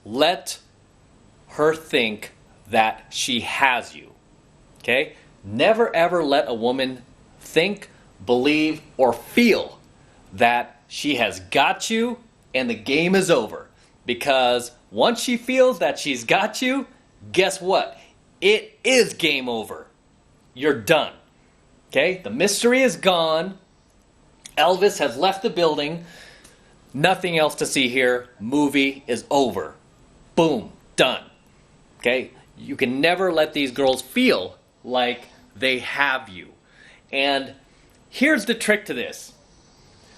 let her think that she has you. Okay? Never ever let a woman think, believe, or feel that she has got you and the game is over. Because once she feels that she's got you, guess what? It is game over. You're done. Okay? The mystery is gone. Elvis has left the building. Nothing else to see here. Movie is over. Boom. Done. Okay? You can never let these girls feel like they have you. And here's the trick to this.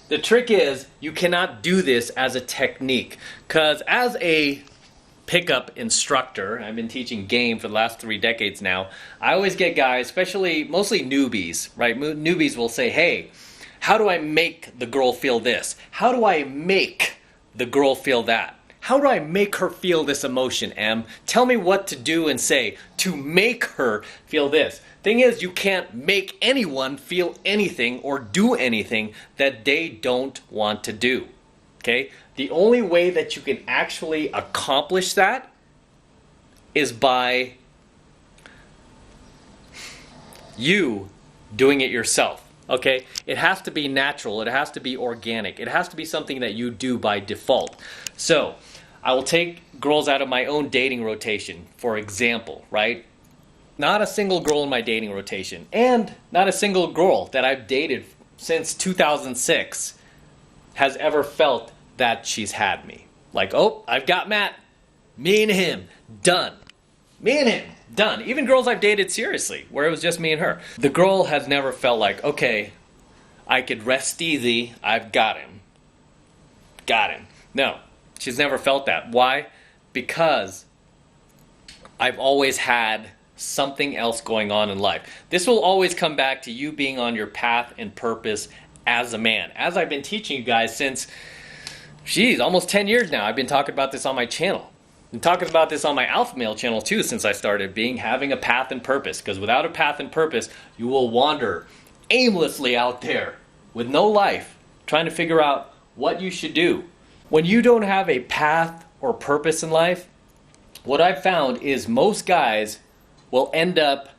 The trick is you cannot do this as a technique. Because as a pickup instructor, I've been teaching game for the last 3 decades now, I always get guys, especially mostly newbies, right? Newbies will say, hey, how do I make the girl feel this? How do I make the girl feel that? How do I make her feel this emotion, Em? Tell me what to do and say to make her feel this. Thing is, you can't make anyone feel anything or do anything that they don't want to do. Okay? The only way that you can actually accomplish that is by you doing it yourself. Okay? It has to be natural. It has to be organic. It has to be something that you do by default. So, I will take girls out of my own dating rotation, for example, right? Not a single girl in my dating rotation, and not a single girl that I've dated since 2006 has ever felt that she's had me. Like, oh, I've got Matt. Me and him. Done. Me and him. Done. Even girls I've dated seriously, where it was just me and her. The girl has never felt like, okay, I could rest easy. I've got him. Got him. No. She's never felt that. Why? Because I've always had something else going on in life. This will always come back to you being on your path and purpose as a man. As I've been teaching you guys since, almost 10 years now. I've been talking about this on my channel. I'm talking about this on my Alpha Male channel too since I started having a path and purpose. Because without a path and purpose, you will wander aimlessly out there with no life, trying to figure out what you should do. When you don't have a path or purpose in life, what I've found is most guys will end up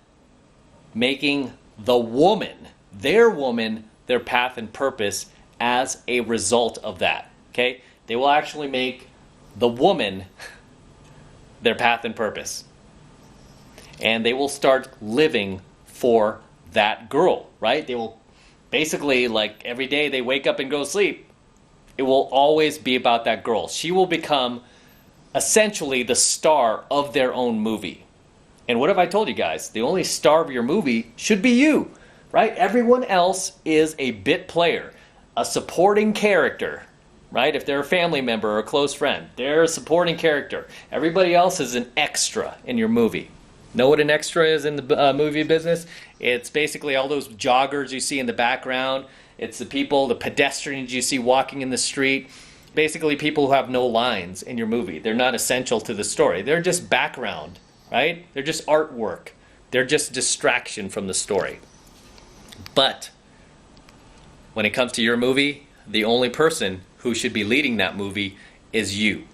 making the woman, their path and purpose as a result of that. Okay? They will actually make the woman their path and purpose. And they will start living for that girl, right? They will basically, like every day they wake up and go to sleep, it will always be about that girl. She will become essentially the star of their own movie. And what have I told you guys? The only star of your movie should be you, right? Everyone else is a bit player, a supporting character, right? If they're a family member or a close friend, they're a supporting character. Everybody else is an extra in your movie. Know what an extra is in the movie business? It's basically all those joggers you see in the background. It's the people, the pedestrians you see walking in the street. Basically people who have no lines in your movie. They're not essential to the story. They're just background, right? They're just artwork. They're just distraction from the story. But when it comes to your movie, the only person who should be leading that movie is you.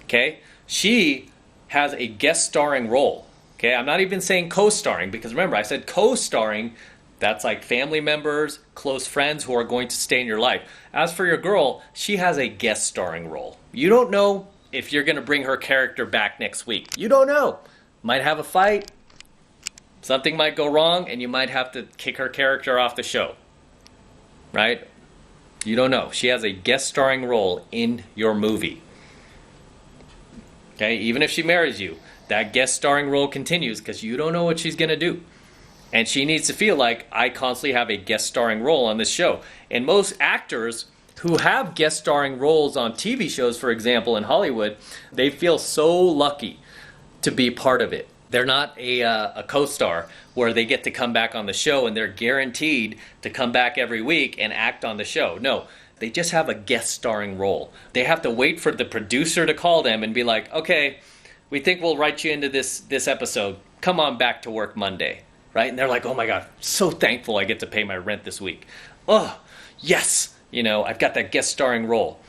Okay? She has a guest starring role. Okay? I'm not even saying co-starring, because remember, I said co-starring. That's like family members, close friends who are going to stay in your life. As for your girl, she has a guest starring role. You don't know if you're going to bring her character back next week. You don't know. Might have a fight. Something might go wrong, and you might have to kick her character off the show. Right? You don't know. She has a guest starring role in your movie. Okay? Even if she marries you, that guest starring role continues because you don't know what she's going to do. And she needs to feel like, I constantly have a guest starring role on this show. And most actors who have guest starring roles on TV shows, for example, in Hollywood, they feel so lucky to be part of it. They're not a co-star where they get to come back on the show and they're guaranteed to come back every week and act on the show. No, they just have a guest starring role. They have to wait for the producer to call them and be like, okay, we think we'll write you into this episode. Come on back to work Monday. Right? And they're like, oh my God, so thankful I get to pay my rent this week. Oh, yes, I've got that guest starring role.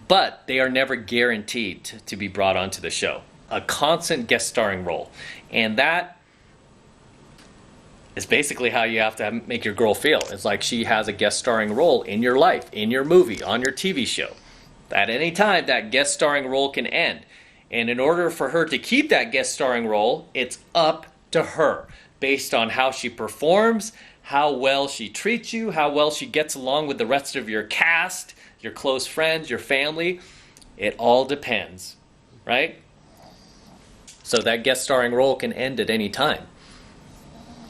but they are never guaranteed to be brought onto the show. A constant guest starring role. And that is basically how you have to make your girl feel. It's like she has a guest starring role in your life, in your movie, on your TV show. At any time, that guest starring role can end. And in order for her to keep that guest starring role, it's up to her, based on how she performs, how well she treats you, how well she gets along with the rest of your cast, your close friends, your family. It all depends, right? So that guest starring role can end at any time.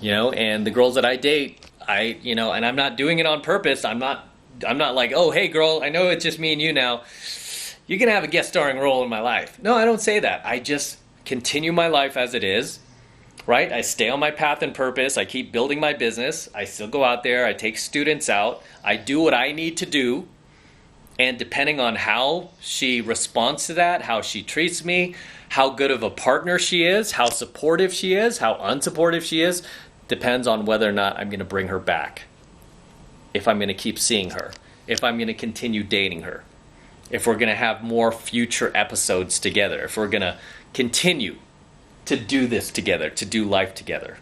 And the girls that I date, and I'm not doing it on purpose. I'm not like, oh, hey girl, I know it's just me and you now. You're going to have a guest starring role in my life. No, I don't say that. I just continue my life as it is, right? I stay on my path and purpose. I keep building my business. I still go out there. I take students out. I do what I need to do. And depending on how she responds to that, how she treats me, how good of a partner she is, how supportive she is, how unsupportive she is, depends on whether or not I'm going to bring her back. If I'm going to keep seeing her. If I'm going to continue dating her. If we're going to have more future episodes together. If we're going to continue to do this together, to do life together.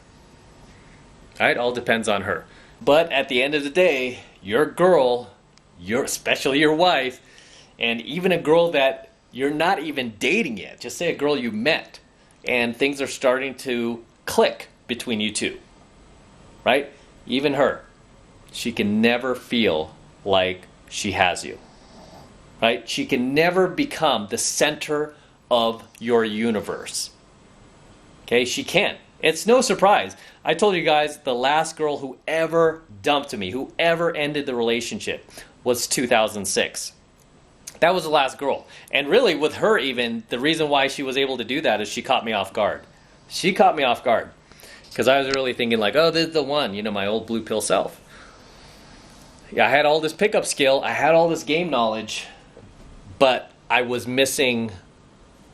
All right, all depends on her. But at the end of the day, your girl, especially your wife, and even a girl that you're not even dating yet, just say a girl you met, and things are starting to click between you two, right? Even her, she can never feel like she has you, right? She can never become the center of your universe. Okay, she can't. It's no surprise. I told you guys the last girl who ever dumped me, who ever ended the relationship, was 2006. That was the last girl. And really with her even, the reason why she was able to do that is she caught me off guard. She caught me off guard. Because I was really thinking like, oh, this is the one, my old blue pill self. Yeah, I had all this pickup skill. I had all this game knowledge. But I was missing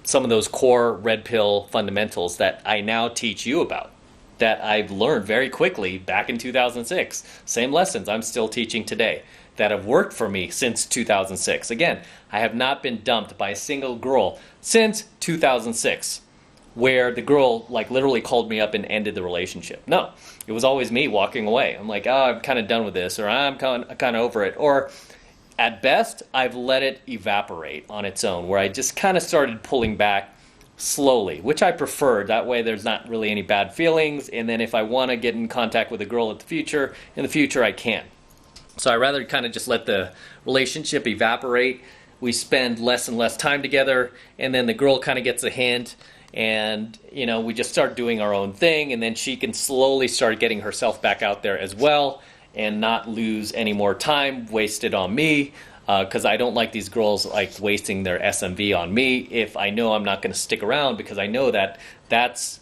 some of those core red pill fundamentals that I now teach you about. That I've learned very quickly back in 2006. Same lessons I'm still teaching today. That have worked for me since 2006. Again, I have not been dumped by a single girl since 2006, where the girl literally called me up and ended the relationship. No, it was always me walking away. I'm like, oh, I'm kind of done with this, or I'm kind of over it. Or at best, I've let it evaporate on its own, where I just kind of started pulling back slowly, which I preferred. That way there's not really any bad feelings, and then if I want to get in contact with a girl in the future I can. So I rather kind of just let the relationship evaporate. We spend less and less time together, and then the girl kind of gets a hint, and we just start doing our own thing, and then she can slowly start getting herself back out there as well, and not lose any more time wasted on me, because I don't like these girls wasting their SMV on me if I know I'm not going to stick around, because I know that that's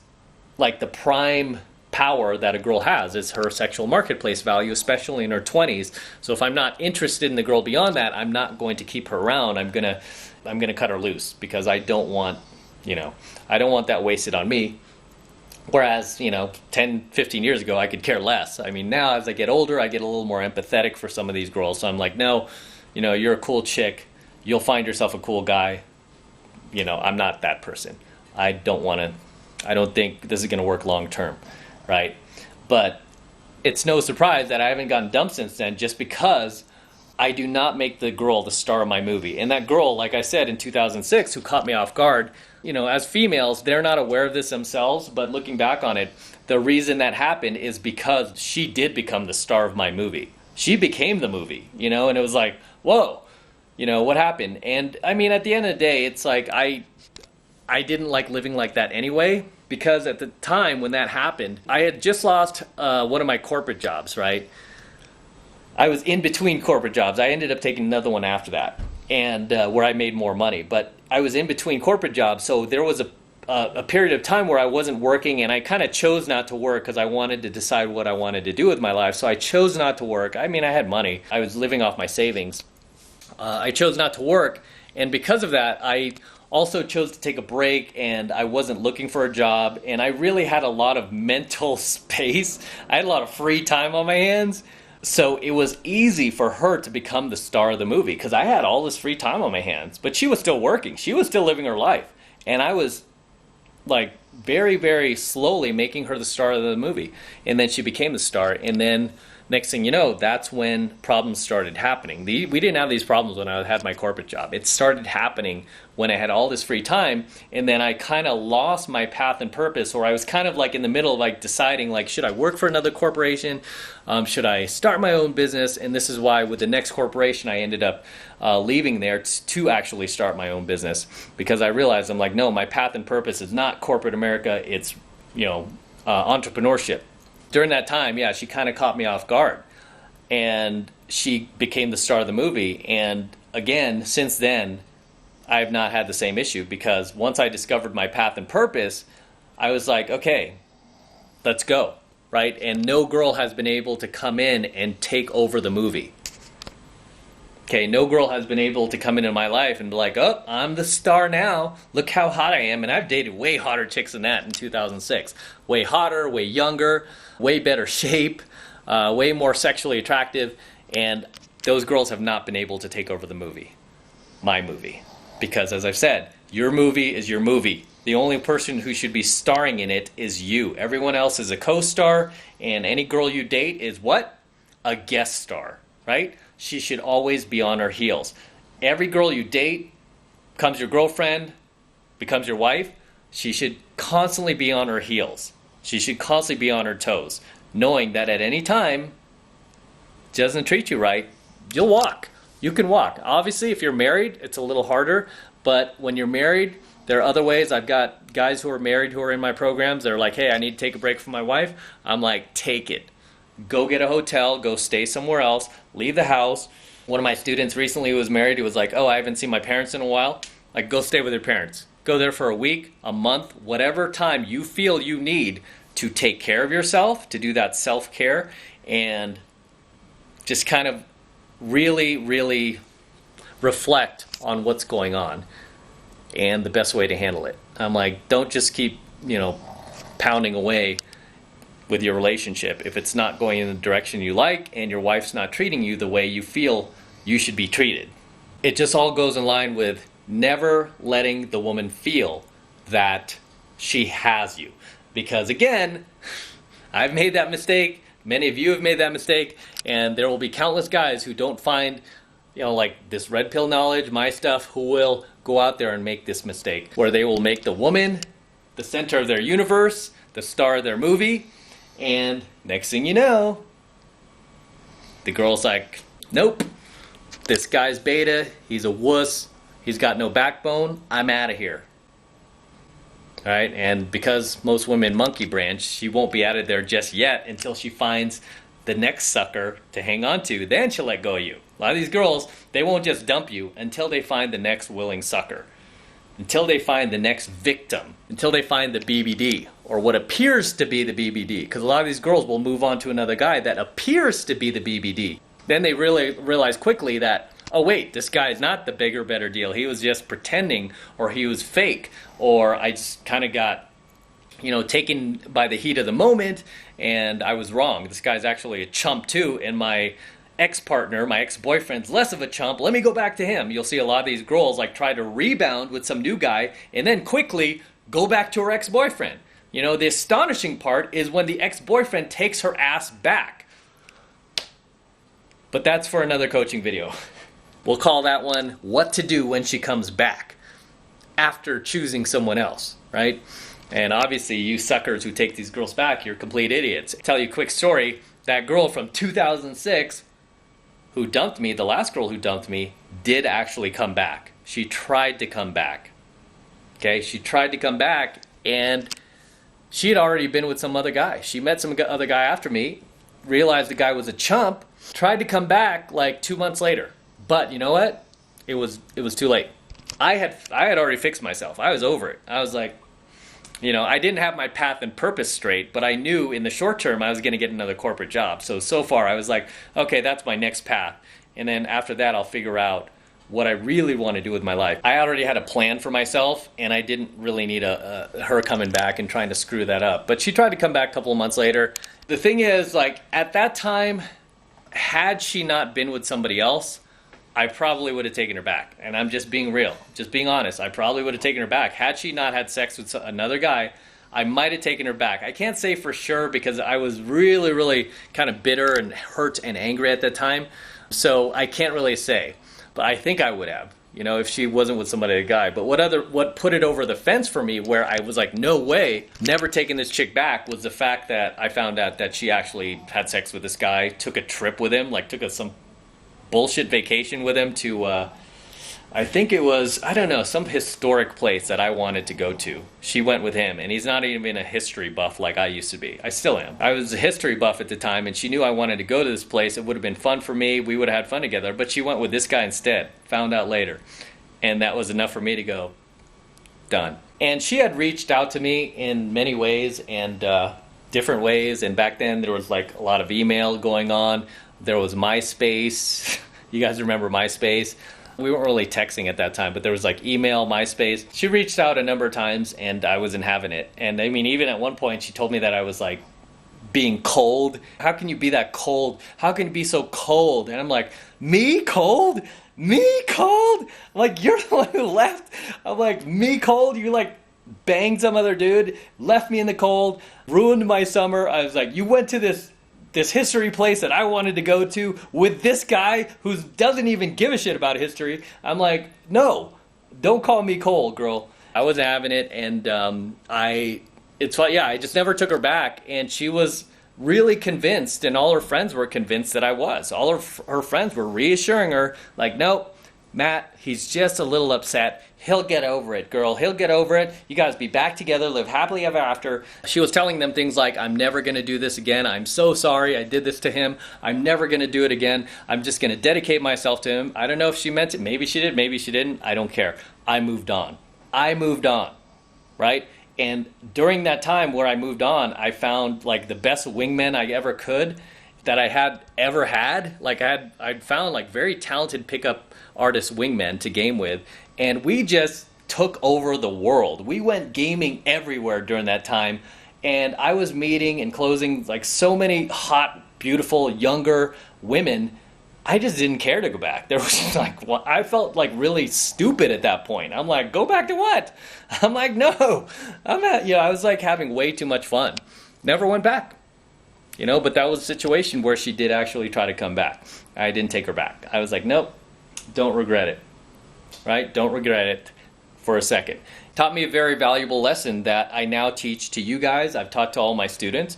the prime power that a girl has is her sexual marketplace value, especially in her 20s. So if I'm not interested in the girl beyond that, I'm not going to keep her around. I'm gonna cut her loose, because I don't want that wasted on me. Whereas 10, 15 years ago I could care less. I mean, now as I get older, I get a little more empathetic for some of these girls. So I'm like, no, you're a cool chick. You'll find yourself a cool guy. I'm not that person. I don't think this is gonna work long term. Right? But it's no surprise that I haven't gotten dumped since then, just because I do not make the girl the star of my movie. And that girl, like I said, in 2006, who caught me off guard, as females, they're not aware of this themselves, but looking back on it, the reason that happened is because she did become the star of my movie. She became the movie, and it was like, whoa, what happened? And I mean, at the end of the day, it's like I didn't like living like that anyway. Because at the time when that happened, I had just lost one of my corporate jobs, right? I was in between corporate jobs. I ended up taking another one after that, and where I made more money. But I was in between corporate jobs, so there was a period of time where I wasn't working, and I kind of chose not to work because I wanted to decide what I wanted to do with my life. So I chose not to work. I mean, I had money. I was living off my savings. I chose not to work, and because of that, I also chose to take a break, and I wasn't looking for a job, and I really had a lot of mental space. I had a lot of free time on my hands, So it was easy for her to become the star of the movie because I had all this free time on my hands, but she was still working. She was still living her life. And I was like very, very slowly making her the star of the movie. And then she became the star. And then next thing you know, that's when problems started happening. We didn't have these problems when I had my corporate job. It started happening when I had all this free time, and then I kind of lost my path and purpose, or I was kind of like in the middle of like deciding like, should I work for another corporation? Should I start my own business? And this is why with the next corporation I ended up leaving there to actually start my own business, because I realized I'm like, no, my path and purpose is not corporate America. It's, entrepreneurship. During that time, yeah, she kind of caught me off guard, and she became the star of the movie. And again, since then, I have not had the same issue, because once I discovered my path and purpose, I was like, okay, let's go, right? And no girl has been able to come in and take over the movie. Okay, no girl has been able to come into my life and be like, oh, I'm the star now. Look how hot I am. And I've dated way hotter chicks than that in 2006. Way hotter, way younger, way better shape, way more sexually attractive. And those girls have not been able to take over the movie, my movie. Because as I've said, your movie is your movie. The only person who should be starring in it is you. Everyone else is a co-star, and any girl you date is what? A guest star, right? She should always be on her heels. Every girl you date becomes your girlfriend, becomes your wife. She should constantly be on her heels. She should constantly be on her toes, knowing that at any time, she doesn't treat you right, you'll walk. You can walk. Obviously, if you're married, it's a little harder. But when you're married, there are other ways. I've got guys who are married who are in my programs. They're like, hey, I need to take a break from my wife. I'm like, take it. Go get a hotel, go stay somewhere else, leave the house. One of my students recently who was married, he was like, oh, I haven't seen my parents in a while. Like, go stay with your parents. Go there for a week, a month, whatever time you feel you need to take care of yourself, to do that self-care, and just kind of really, really reflect on what's going on and the best way to handle it. I'm like, don't just keep, pounding away with your relationship if it's not going in the direction you like and your wife's not treating you the way you feel you should be treated. It just all goes in line with never letting the woman feel that she has you. Because again, I've made that mistake. Many of you have made that mistake, and there will be countless guys who don't find, like this red pill knowledge, my stuff, who will go out there and make this mistake, where they will make the woman the center of their universe, the star of their movie, and next thing you know, the girl's like, nope, this guy's beta, he's a wuss, he's got no backbone, I'm out of here. All right, and because most women monkey branch, she won't be out of there just yet until she finds the next sucker to hang on to. Then she'll let go of you. A lot of these girls, they won't just dump you until they find the next willing sucker, until they find the next victim, until they find the BBD, or what appears to be the BBD. Because a lot of these girls will move on to another guy that appears to be the BBD. Then they really realize quickly that, oh wait, this guy's not the bigger, better deal. He was just pretending, or he was fake, or I just kind of got, taken by the heat of the moment, and I was wrong. This guy's actually a chump too, and my ex-partner, my ex-boyfriend's less of a chump. Let me go back to him. You'll see a lot of these girls like try to rebound with some new guy, and then quickly go back to her ex-boyfriend. The astonishing part is when the ex-boyfriend takes her ass back. But that's for another coaching video. We'll call that one, what to do when she comes back after choosing someone else, right? And obviously, you suckers who take these girls back, you're complete idiots. I'll tell you a quick story. That girl from 2006 who dumped me, the last girl who dumped me, did actually come back. She tried to come back. Okay, she tried to come back, and she had already been with some other guy. She met some other guy after me, realized the guy was a chump, tried to come back like 2 months later. But you know what? It was too late. I had already fixed myself. I was over it. I was like, I didn't have my path and purpose straight, but I knew in the short term I was going to get another corporate job. So far I was like, okay, that's my next path. And then after that I'll figure out what I really want to do with my life. I already had a plan for myself, and I didn't really need her coming back and trying to screw that up. But she tried to come back a couple of months later. The thing is, like, at that time, had she not been with somebody else, I probably would have taken her back. And I'm just being real, just being honest. I probably would have taken her back. Had she not had sex with another guy, I might have taken her back. I can't say for sure because I was really, really kind of bitter and hurt and angry at that time. So I can't really say. But I think I would have, if she wasn't with somebody, a guy. But what put it over the fence for me, where I was like, no way, never taking this chick back, was the fact that I found out that she actually had sex with this guy, took a trip with him, like took some bullshit vacation with him to, I think it was, I don't know, some historic place that I wanted to go to. She went with him, and he's not even a history buff like I used to be. I still am. I was a history buff at the time, and she knew I wanted to go to this place. It would have been fun for me. We would have had fun together, but she went with this guy instead. Found out later. And that was enough for me to go, done. And she had reached out to me in many ways and different ways, and back then there was like a lot of email going on. There was MySpace. You guys remember MySpace? We weren't really texting at that time, but there was like email, MySpace. She reached out a number of times, and I wasn't having it. And I mean, even at one point, she told me that I was like being cold. How can you be that cold? How can you be so cold? And I'm like, me cold? Me cold? I'm like, you're the one who left. I'm like, me cold? You like banged some other dude, left me in the cold, ruined my summer. I was like, you went to this history place that I wanted to go to with this guy who doesn't even give a shit about history. I'm like, no, don't call me cold, girl. I wasn't having it, and I just never took her back, and she was really convinced, and all her friends were convinced that I was. All her friends were reassuring her, like, nope, Matt, he's just a little upset. He'll get over it, girl. He'll get over it. You guys be back together, live happily ever after. She was telling them things like, I'm never going to do this again. I'm so sorry I did this to him. I'm never going to do it again. I'm just going to dedicate myself to him. I don't know if she meant it. Maybe she did. Maybe she didn't. I don't care. I moved on. Right? And during that time where I moved on, I found like the best wingman I ever could that I had ever had. Like I'd found like very talented pickup artist wingmen to game with, and we just took over the world. We went gaming everywhere during that time, and I was meeting and closing like so many hot, beautiful, younger women. I just didn't care to go back. There was like, well, I felt like really stupid at that point. I'm like, go back to what? I'm like, no, I was like having way too much fun. Never went back, but that was a situation where she did actually try to come back. I didn't take her back. I was like, nope, don't regret it, right? Don't regret it for a second. Taught me a very valuable lesson that I now teach to you guys. I've taught to all my students.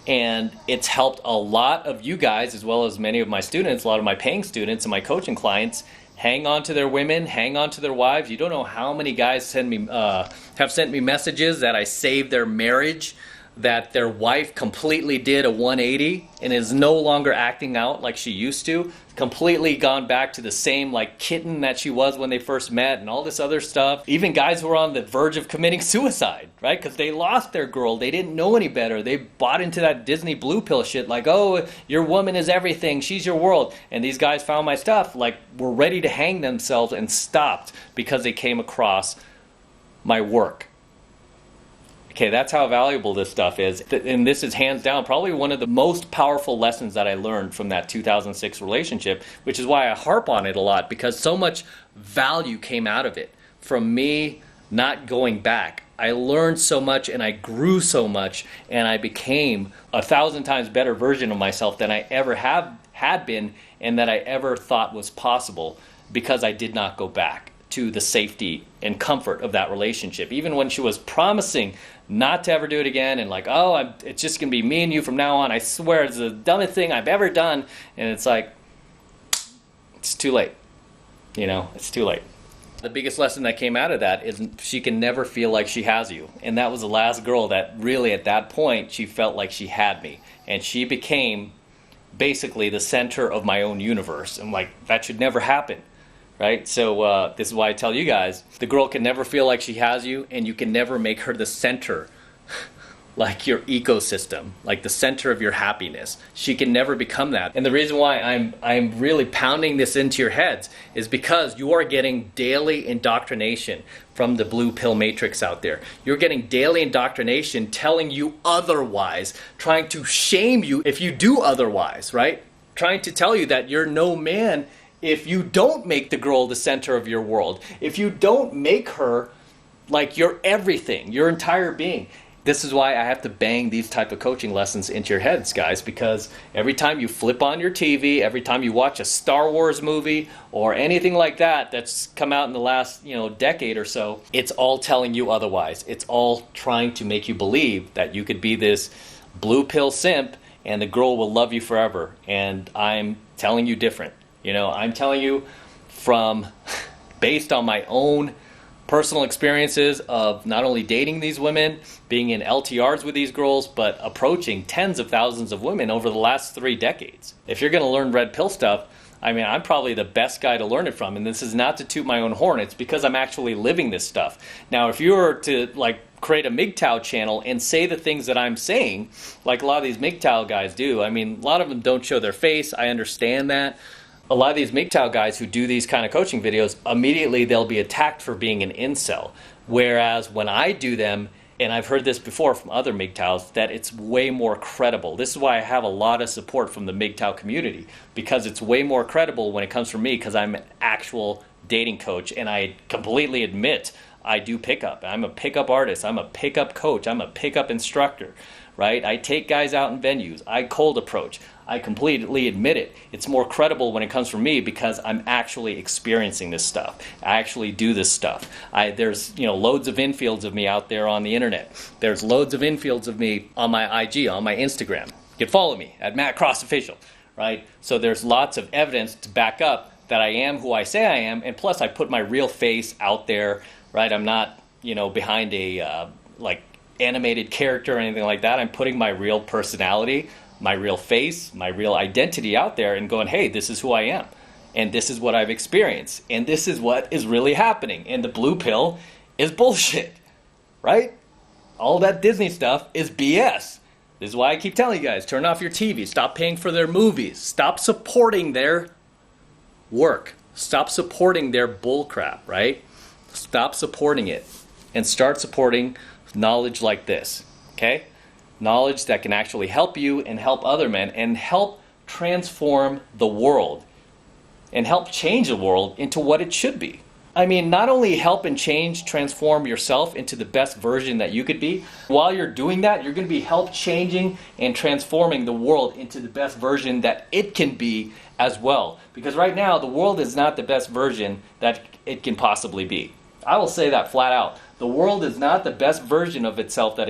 And it's helped a lot of you guys, as well as many of my students, a lot of my paying students and my coaching clients, hang on to their women, hang on to their wives. You don't know how many guys have sent me messages that I saved their marriage, that their wife completely did a 180 and is no longer acting out like she used to, completely gone back to the same like kitten that she was when they first met and all this other stuff. Even guys who were on the verge of committing suicide, right? Because they lost their girl. They didn't know any better. They bought into that Disney blue pill shit like, oh, your woman is everything. She's your world. And these guys found my stuff, like were ready to hang themselves and stopped because they came across my work. Okay, that's how valuable this stuff is. And this is hands down probably one of the most powerful lessons that I learned from that 2006 relationship, which is why I harp on it a lot, because so much value came out of it from me not going back. I learned so much and I grew so much and I became 1,000 times better version of myself than I ever had been and that I ever thought was possible because I did not go back to the safety and comfort of that relationship. Even when she was promising not to ever do it again and like, oh, it's just going to be me and you from now on. I swear it's the dumbest thing I've ever done. And it's like, it's too late. It's too late. The biggest lesson that came out of that is she can never feel like she has you. And that was the last girl that really at that point, she felt like she had me. And she became basically the center of my own universe. And like, that should never happen. Right? So this is why I tell you guys, the girl can never feel like she has you, and you can never make her the center, like your ecosystem, like the center of your happiness. She can never become that. And the reason why I'm really pounding this into your heads is because you are getting daily indoctrination from the blue pill matrix out there. You're getting daily indoctrination telling you otherwise, trying to shame you if you do otherwise, right? trying to tell you that you're no man if you don't make the girl the center of your world. If you don't make her like your everything, your entire being. This is why I have to bang these type of coaching lessons into your heads, guys, because every time you flip on your TV, every time you watch a Star Wars movie or anything like that that's come out in the last, decade or so, it's all telling you otherwise. It's all trying to make you believe that you could be this blue pill simp and the girl will love you forever. And I'm telling you different. I'm telling you based on my own personal experiences of not only dating these women, being in LTRs with these girls, but approaching tens of thousands of women over the last 3 decades. If you're going to learn red pill stuff, I'm probably the best guy to learn it from. And this is not to toot my own horn. It's because I'm actually living this stuff. Now, if you were to create a MGTOW channel and say the things that I'm saying, like a lot of these MGTOW guys do, a lot of them don't show their face. I understand that. A lot of these MGTOW guys who do these kind of coaching videos, immediately they'll be attacked for being an incel. Whereas when I do them, and I've heard this before from other MGTOWs, that it's way more credible. This is why I have a lot of support from the MGTOW community, because it's way more credible when it comes from me, because I'm an actual dating coach, and I completely admit I do pickup. I'm a pickup artist. I'm a pickup coach. I'm a pickup instructor, right? I take guys out in venues. I cold approach. I completely admit it. It's more credible when it comes from me because I'm actually experiencing this stuff. I actually do this stuff. There's loads of infields of me out there on the internet. There's loads of infields of me on my IG, on my Instagram. You can follow me at Matt Cross Official, right? So there's lots of evidence to back up that I am who I say I am, and plus I put my real face out there, right? I'm not behind a animated character or anything like that. I'm putting my real personality, my real face, my real identity out there and going, hey, this is who I am. And this is what I've experienced. And this is what is really happening. And the blue pill is bullshit, right? All that Disney stuff is BS. This is why I keep telling you guys, turn off your TV. Stop paying for their movies. Stop supporting their work. Stop supporting their bullcrap, right? Stop supporting it. And start supporting knowledge like this, okay? Knowledge that can actually help you and help other men and help transform the world and help change the world into what it should be. Not only help and transform yourself into the best version that you could be, while you're doing that, you're going to be help changing and transforming the world into the best version that it can be as well. Because right now, the world is not the best version that it can possibly be. I will say that flat out. The world is not the best version of itself that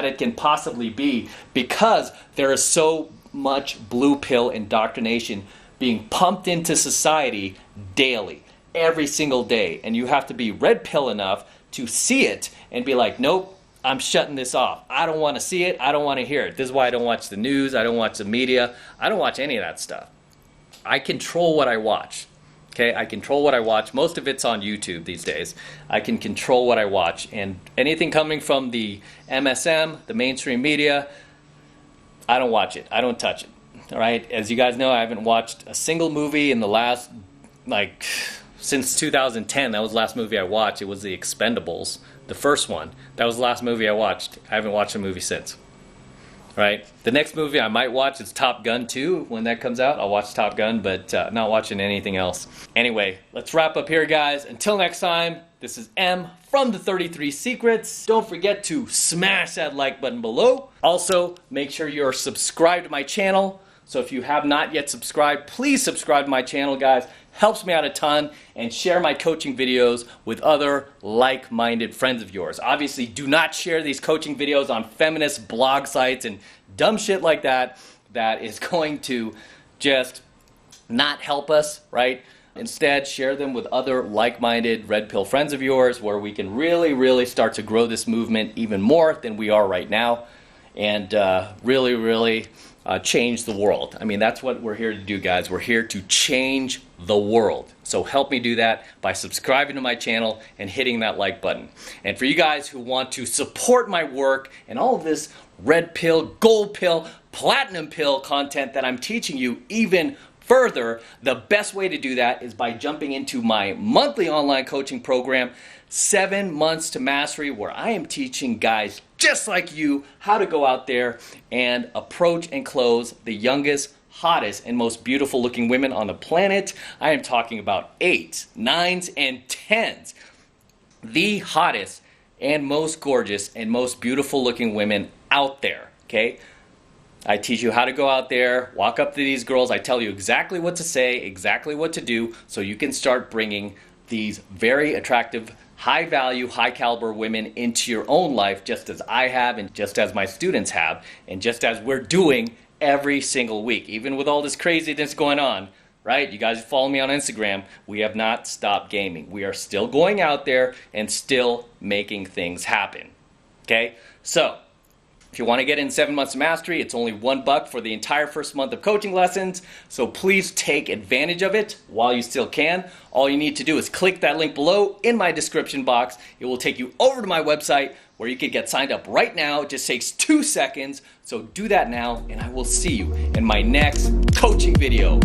it can possibly be, because there is so much blue pill indoctrination being pumped into society daily, every single day. And you have to be red pill enough to see it and be like, nope, I'm shutting this off. I don't want to see it. I don't want to hear it. This is why I don't watch the news. I don't watch the media. I don't watch any of that stuff. I control what I watch. Okay, I control what I watch. Most of it's on YouTube these days. I can control what I watch. And anything coming from the MSM, the mainstream media, I don't watch it. I don't touch it. All right? As you guys know, I haven't watched a single movie in the last, since 2010. That was the last movie I watched. It was The Expendables, the first one. That was the last movie I watched. I haven't watched a movie since. Right? The next movie I might watch is Top Gun 2. When that comes out, I'll watch Top Gun, but not watching anything else. Anyway, let's wrap up here, guys. Until next time, this is M from the 33 Secrets. Don't forget to smash that like button below. Also, make sure you're subscribed to my channel. So if you have not yet subscribed, please subscribe to my channel, guys. Helps me out a ton. And share my coaching videos with other like-minded friends of yours. Obviously, do not share these coaching videos on feminist blog sites and dumb shit like that. That is going to just not help us, right? Instead, share them with other like-minded red pill friends of yours, where we can really, really start to grow this movement even more than we are right now. And really, really change the world. That's what we're here to do, guys. We're here to change the world. So help me do that by subscribing to my channel and hitting that like button. And for you guys who want to support my work and all of this red pill, gold pill, platinum pill content that I'm teaching you even further, the best way to do that is by jumping into my monthly online coaching program, 7 Months to Mastery, where I am teaching guys just like you how to go out there and approach and close the youngest, hottest and most beautiful looking women on the planet. I am talking about 8s, 9s, and 10s. The hottest and most gorgeous and most beautiful looking women out there, okay? I teach you how to go out there, walk up to these girls. I tell you exactly what to say, exactly what to do, so you can start bringing these very attractive, high value, high caliber women into your own life, just as I have and just as my students have, and just as we're doing every single week. Even with all this craziness going on, right? You guys follow me on Instagram. We have not stopped gaming. We are still going out there and still making things happen. Okay? So, if you want to get in 7 months of mastery, it's only $1 for the entire first month of coaching lessons. So please take advantage of it while you still can. All you need to do is click that link below in my description box. It will take you over to my website where you can get signed up right now. It just takes 2 seconds. So do that now, and I will see you in my next coaching video.